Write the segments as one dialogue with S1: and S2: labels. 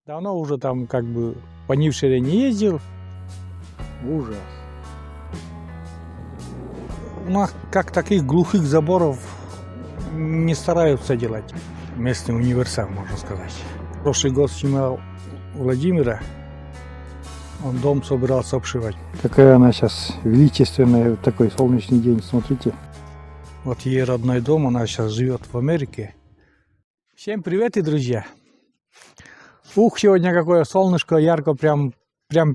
S1: Давно уже там как бы по Нившире не ездил. Ужас. У нас как таких глухих заборов не стараются делать. Местный универсал, можно сказать. Прошлый год снимал Владимира. Он дом собирался обшивать.
S2: Какая она сейчас величественная в такой солнечный день, смотрите.
S1: Вот ей родной дом, она сейчас живет в Америке. Всем привет, и друзья! Ух, сегодня какое солнышко, ярко, прям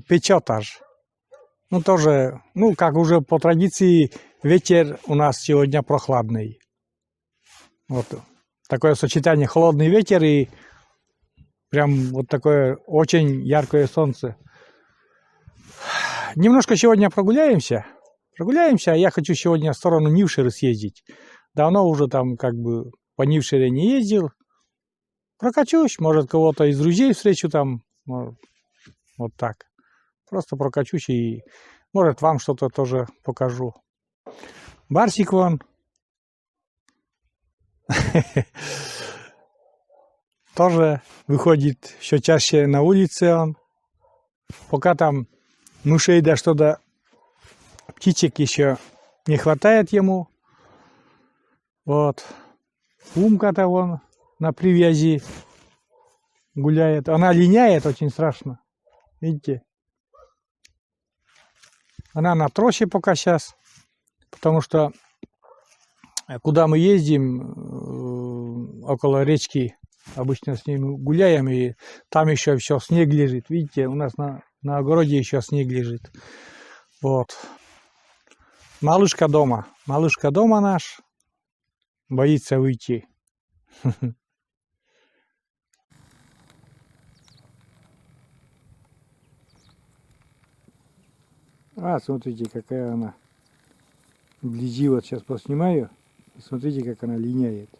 S1: печет аж. Ну тоже, как уже по традиции, ветер у нас сегодня прохладный. Вот такое сочетание холодный ветер и прям вот такое очень яркое солнце. Немножко сегодня прогуляемся. Я хочу сегодня в сторону Нившира съездить. Давно уже там как бы по Нившире не ездил. Прокачусь, может, кого-то из друзей встречу там. Вот так. Просто прокачусь и, может, вам что-то тоже покажу. Барсик вон. Тоже выходит еще чаще на улице он. Пока там мышей да что-то, птичек еще не хватает ему. Вот. Умка-то вон на привязи гуляет. Она линяет очень страшно. Видите? Она на тросе пока сейчас. Потому что куда мы ездим, около речки, обычно с ними гуляем, и там еще все снег лежит. Видите, у нас на огороде еще снег лежит. Вот. Малышка дома наш. Боится уйти.
S2: Смотрите, какая она. Вблизи вот сейчас поснимаю. И смотрите, как она линяет.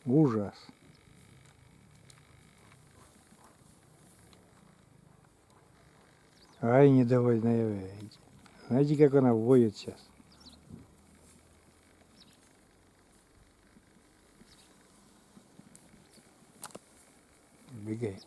S2: Ужас. Ай, недовольная. Знаете, как она воет сейчас? Бегает.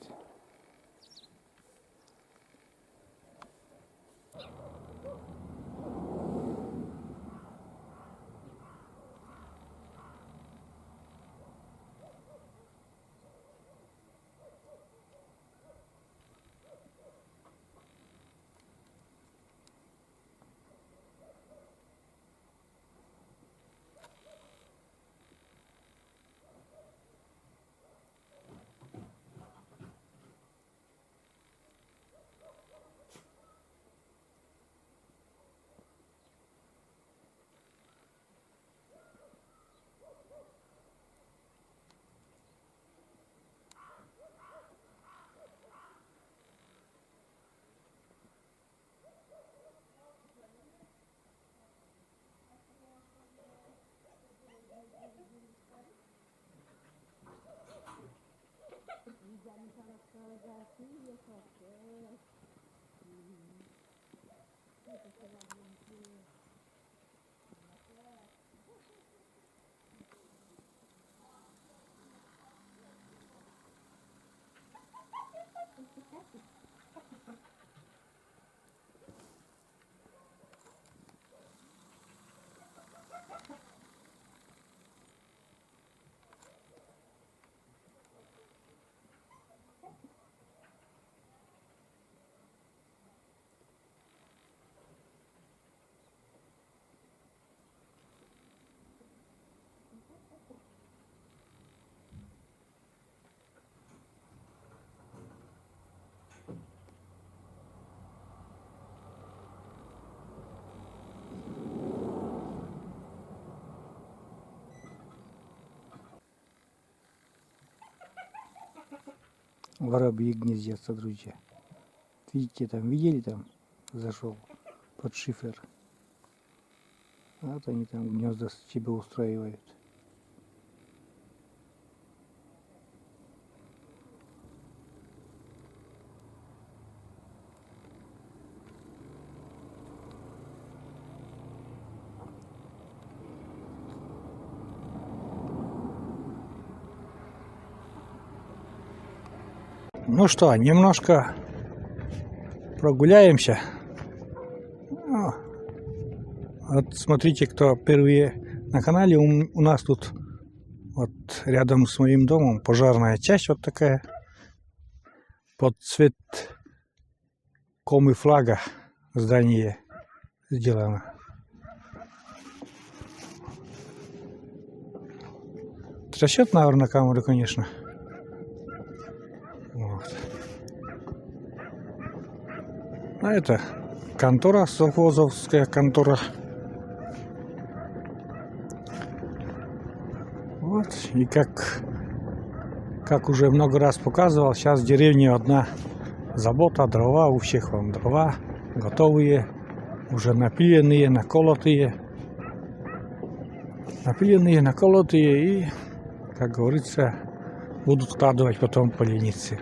S2: Воробьи гнездятся, друзья. Видите, там, видели там? Зашел под шифер. Вот они там гнезда себе устраивают.
S1: Ну что, немножко прогуляемся. Вот смотрите, кто впервые на канале, у нас тут вот рядом с моим домом пожарная часть вот такая. Под цвет камуфляжа здание сделано. Трясет, наверное, камеру, конечно. Вот. А это контора, совхозовская контора. Вот. И как уже много раз показывал, сейчас в деревне одна забота, дрова, у всех вам дрова, готовые, уже напиленные, наколотые. Напиленные, наколотые и, как говорится, будут складывать потом поленницы.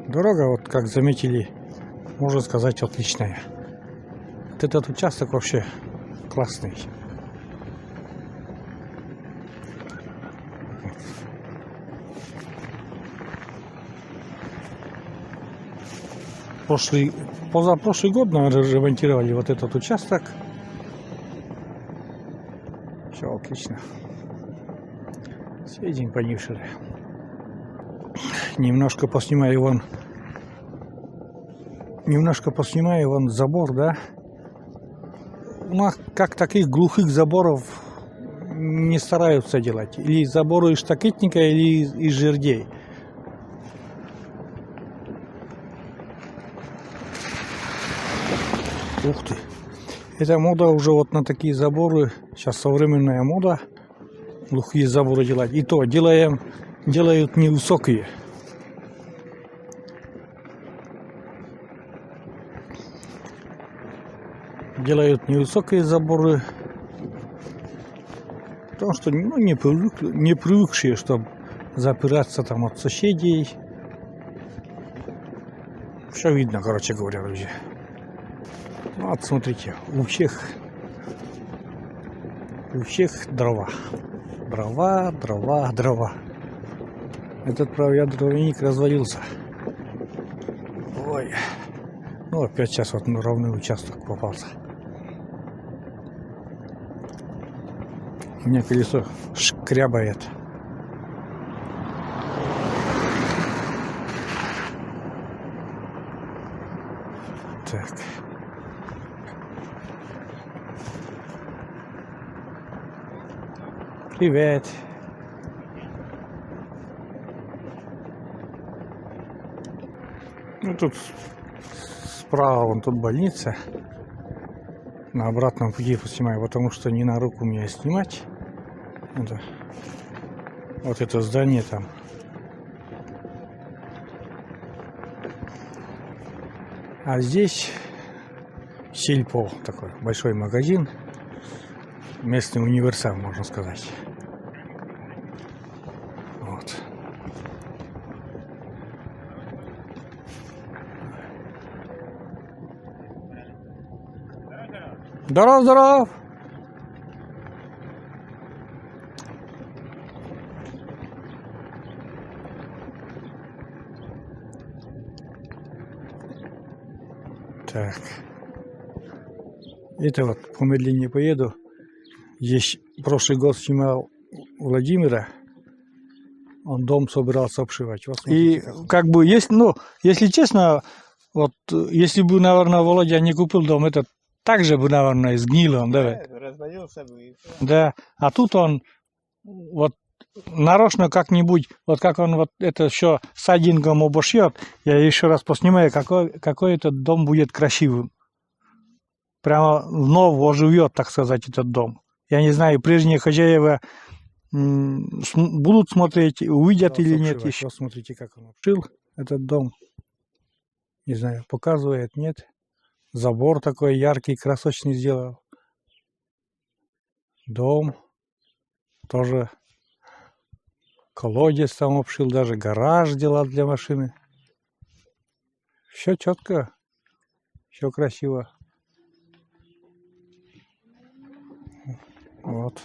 S1: Дорога, вот как заметили, можно сказать, отличная. Вот этот участок вообще классный. Позапрошлый год, наверное, ремонтировали вот этот участок. Все отлично. Съедем понюшили. Немножко поснимаю вон забор, да. У нас как таких глухих заборов не стараются делать. Или заборы из штакетника, или из жердей. Ух ты. Это мода уже вот на такие заборы. Сейчас современная мода. Глухие заборы делать. И то делают невысокие. Делают невысокие заборы. Потому что не привыкшие, чтобы запираться там от соседей. Все видно, короче говоря, друзья. Вот смотрите, у всех дрова. Дрова. Этот, правда, дровяник развалился. Ой. Ну, опять сейчас вот на ровный участок попался. У меня колесо шкрябает. Так. Привет. Ну тут справа вон тут больница. На обратном пути поснимаю, потому что не на руку мне снимать. Вот это здание там. А здесь Сельпо, такой большой магазин. Местный универсал, можно сказать. Вот. Здоров! Так. Это вот помедленнее поеду. Здесь прошлый год снимал Владимира. Он дом собирался обшивать. Вот и как бы, если честно, вот если бы, наверное, Володя не купил дом, это так же бы, наверное, сгнил он, да?
S3: Развалился бы.
S1: Да. А тут он вот нарочно как-нибудь, вот как он вот это все сайдингом обошьет, я еще раз поснимаю, какой этот дом будет красивым. Прямо вновь оживет, так сказать, этот дом. Я не знаю, прежние хозяева будут смотреть, увидят или нет еще. Вот смотрите, как он обшил этот дом. Не знаю, показывает, нет. Забор такой яркий, красочный сделал. Дом тоже. Колодец там обшил, даже гараж делал для машины. Все четко, все красиво. Вот.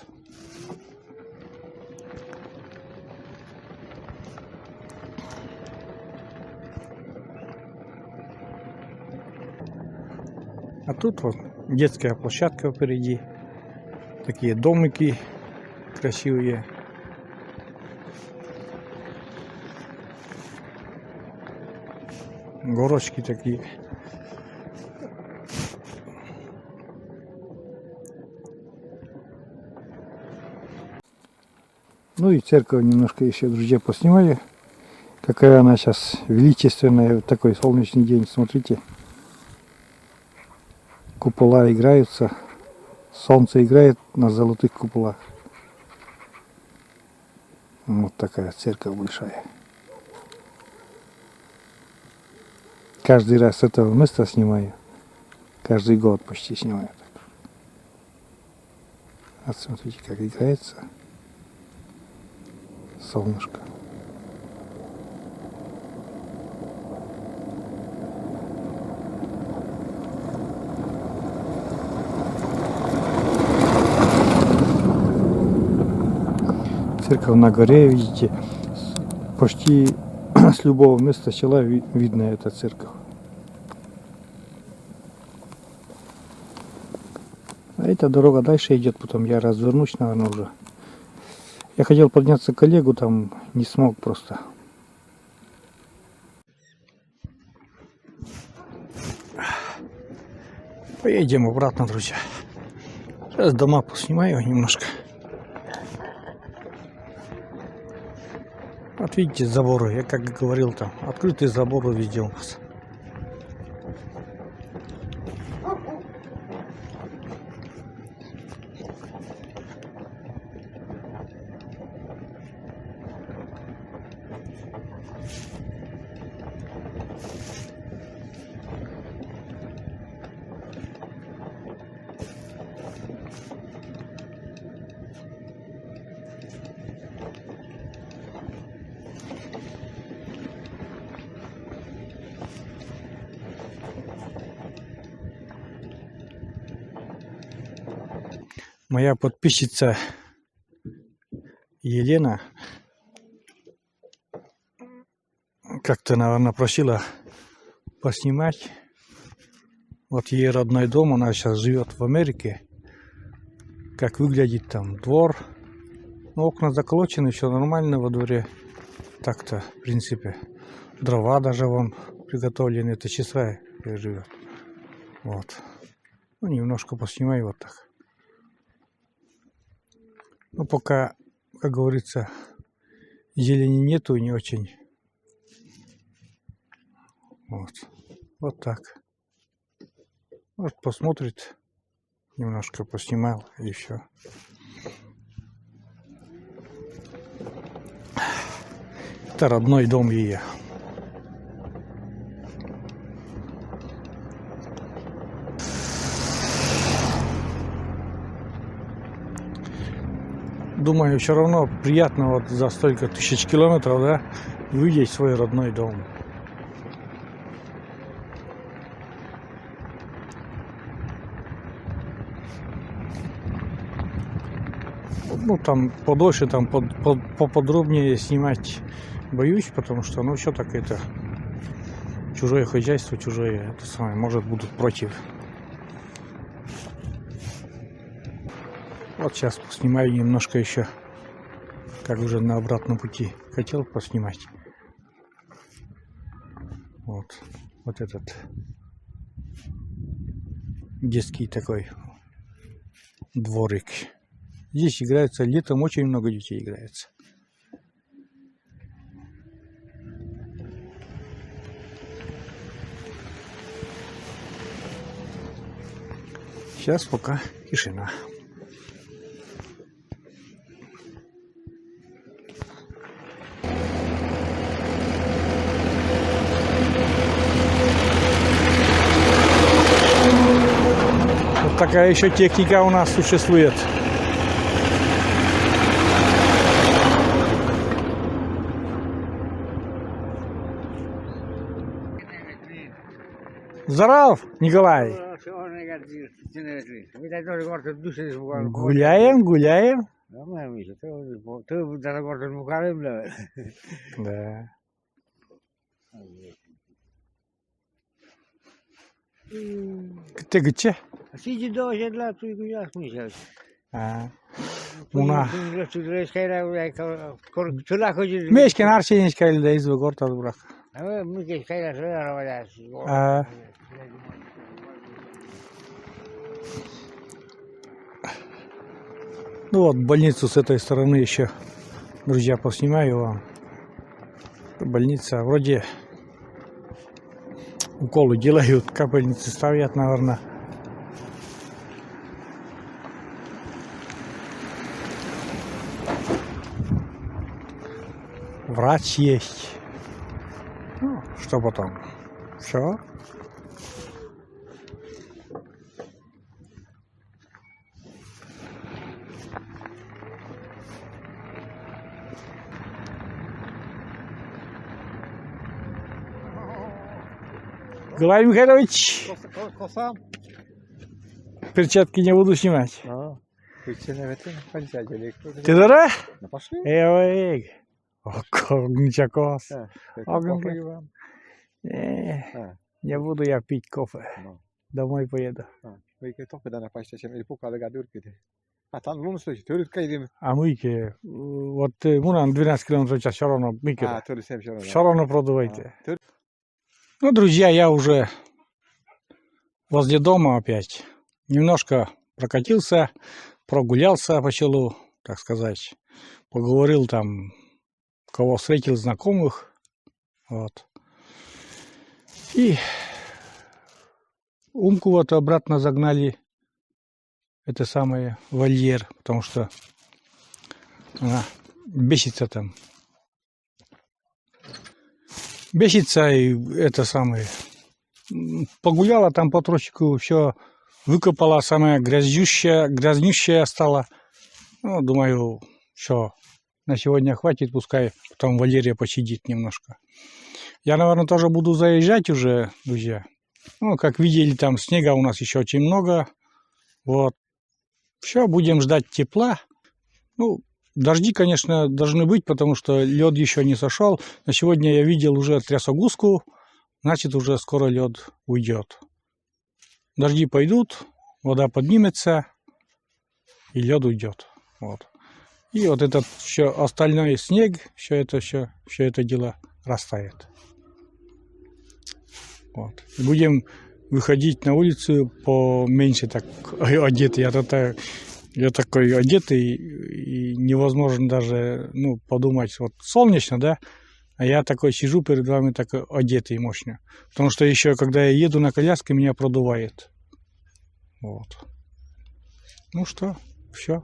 S1: А тут вот детская площадка впереди. Такие домики красивые. Горочки такие.
S2: Ну и церковь немножко еще, друзья, поснимали. Какая она сейчас величественная, вот такой солнечный день, смотрите. Купола играются, солнце играет на золотых куполах. Вот такая церковь большая. Каждый раз с этого места снимаю. Каждый год почти снимаю. Вот смотрите, как играется солнышко. Церковь на горе, видите, почти с любого места села видно эта церковь. А эта дорога дальше идет, потом я развернусь, наверное, уже. Я хотел подняться к коллегу, там не смог просто.
S1: Поедем обратно, друзья. Сейчас дома поснимаю немножко. Вот видите заборы, я как говорил там, открытые заборы везде у нас. Моя подписчица Елена как-то, наверное, просила поснимать. Вот ей родной дом, она сейчас живет в Америке. Как выглядит там двор. Ну, окна заколочены, все нормально во дворе. Так-то, в принципе. Дрова даже вон приготовлены. Это часовая живет. Вот. Ну, немножко поснимаю вот так. Ну, пока, как говорится, зелени нету, не очень. Вот. Вот так. Может, посмотрит. Немножко поснимал и все. Это родной дом ее. Думаю, все равно приятно вот за столько тысяч километров, да, увидеть свой родной дом. Ну, там подольше, там поподробнее снимать боюсь, потому что, ну, все так это, чужое хозяйство, чужое, это самое, может, будут против. Вот сейчас поснимаю немножко еще, как уже на обратном пути хотел поснимать. Вот этот детский такой дворик. Здесь играется, летом очень много детей играется. Сейчас пока тишина. Вот такая еще техника у нас существует. Здоров, Николай. Гуляем, гуляем. Да. Gdzie, gdzie?
S3: Siedzi do osiedla, tu i jak myślałeś.
S1: A, Una.
S3: Çula koyuyor.
S1: Meşken her şeyin işgaldeyiz ve ortada bırak.
S3: Ama mükeş kaylar şöyle arabada.
S1: Ну вот, больницу с этой стороны еще, друзья, поснимаю вам. Больница, вроде уколы делают, капельницы ставят, наверное. Врач есть. Ну, что потом? Все. Николай Михайлович,
S3: Kosam.
S1: перчатки не буду снимать.
S3: Geçenemedim. Hadi sen gel.
S1: Ты дара?
S3: Ne pошли?
S1: Эй, Ничакос.
S3: Koklayı
S1: Не буду я пить кофе.
S3: Ну.
S1: Домой поеду.
S3: Või tohkadana paistasime, eli pukalega türkide. Там лунстой, türk käidi.
S1: А мыки, вот мунан 12 километров в час, все равно мыки.
S3: Tuli see, mis on.
S1: Все равно продувайте. Ну, друзья, я уже возле дома опять. Немножко прокатился, прогулялся по селу, так сказать. Поговорил там, кого встретил, знакомых. Вот. И Умку вот обратно загнали, это самое, вольер, потому что она бесится там. Бесится и это самое. Погуляла там по тросику, все выкопала, самая грязнющая стала. Ну, думаю, все, на сегодня хватит, пускай потом Валерия посидит немножко. Я, наверное, тоже буду заезжать уже, друзья. Ну, как видели, там снега у нас еще очень много. Вот. Все, будем ждать тепла. Ну, дожди, конечно, должны быть, потому что лед еще не сошел. На сегодня я видел уже трясогузку, значит, уже скоро лед уйдет. Дожди пойдут, вода поднимется, и лед уйдет. Вот. И вот этот еще остальной снег, все это дело растает. Вот. И будем выходить на улицу поменьше так одетый. Я такой одетый, и невозможно даже подумать, вот солнечно, да, а я такой сижу перед вами такой одетый мощно. Потому что еще, когда я еду на коляске, меня продувает. Вот. Ну что, все.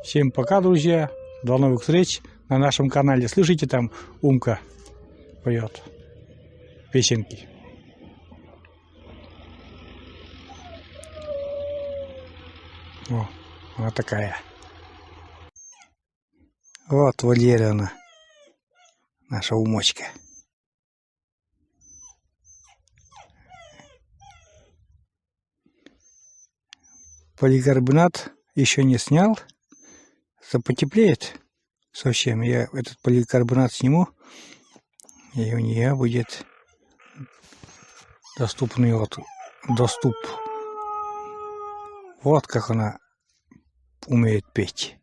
S1: Всем пока, друзья. До новых встреч на нашем канале. Слышите, там Умка поет песенки. О, она такая. Вот Валерия она, наша умочка. Поликарбонат еще не снял. Потеплеет совсем. Я этот поликарбонат сниму, и у нее будет доступный доступ. Вот как она умеет петь,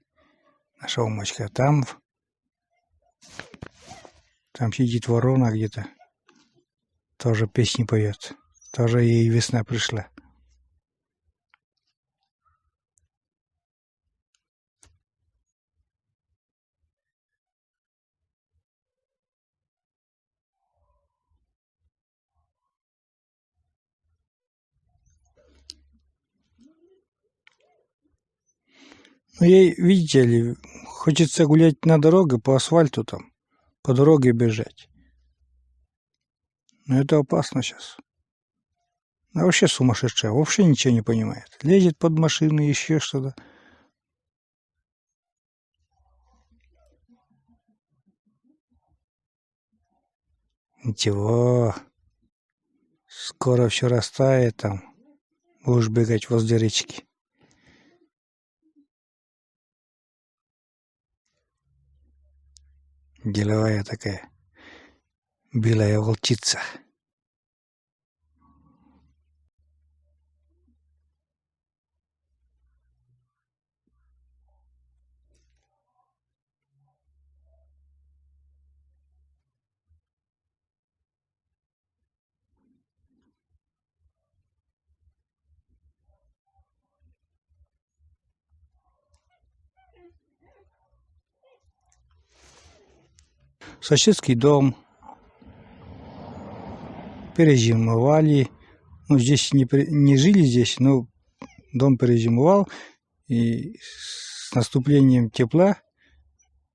S1: наша умочка. Там сидит ворона где-то, тоже песни поет. Тоже ей весна пришла. Ну, ей, видите ли, хочется гулять на дороге, по асфальту там, по дороге бежать. Но это опасно сейчас. Она вообще сумасшедшая, вообще ничего не понимает. Лезет под машину, еще что-то. Ничего. Скоро все растает там. Будешь бегать возле речки. Деловая такая. Белая волчица. соседский дом перезимовали. Ну, здесь не жили здесь, но дом перезимовал. И с наступлением тепла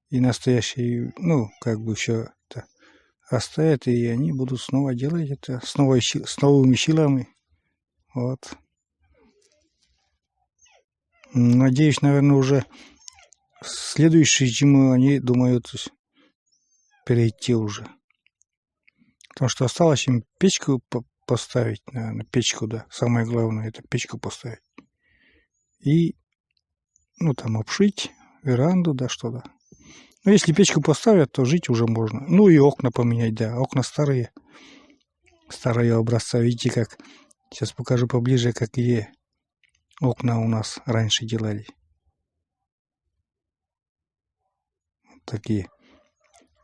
S1: и настоящий, ну, как бы все это растает, и они будут снова делать это с новыми силами. Вот. Надеюсь, наверное, уже следующую зиму они думают перейти уже. Потому что осталось им печку поставить, наверное, печку, да. Самое главное, это печку поставить. И, ну, там, обшить веранду, да, что-то. Но если печку поставят, то жить уже можно. Ну, и окна поменять, да. Окна старые. Старые образца. Видите, как... Сейчас покажу поближе, какие окна у нас раньше делали. Вот такие.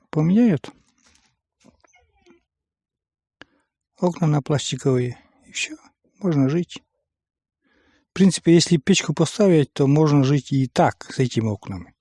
S1: Поменяют. Окна на пластиковые. И все. Можно жить. В принципе, если печку поставить, то можно жить и так, с этими окнами.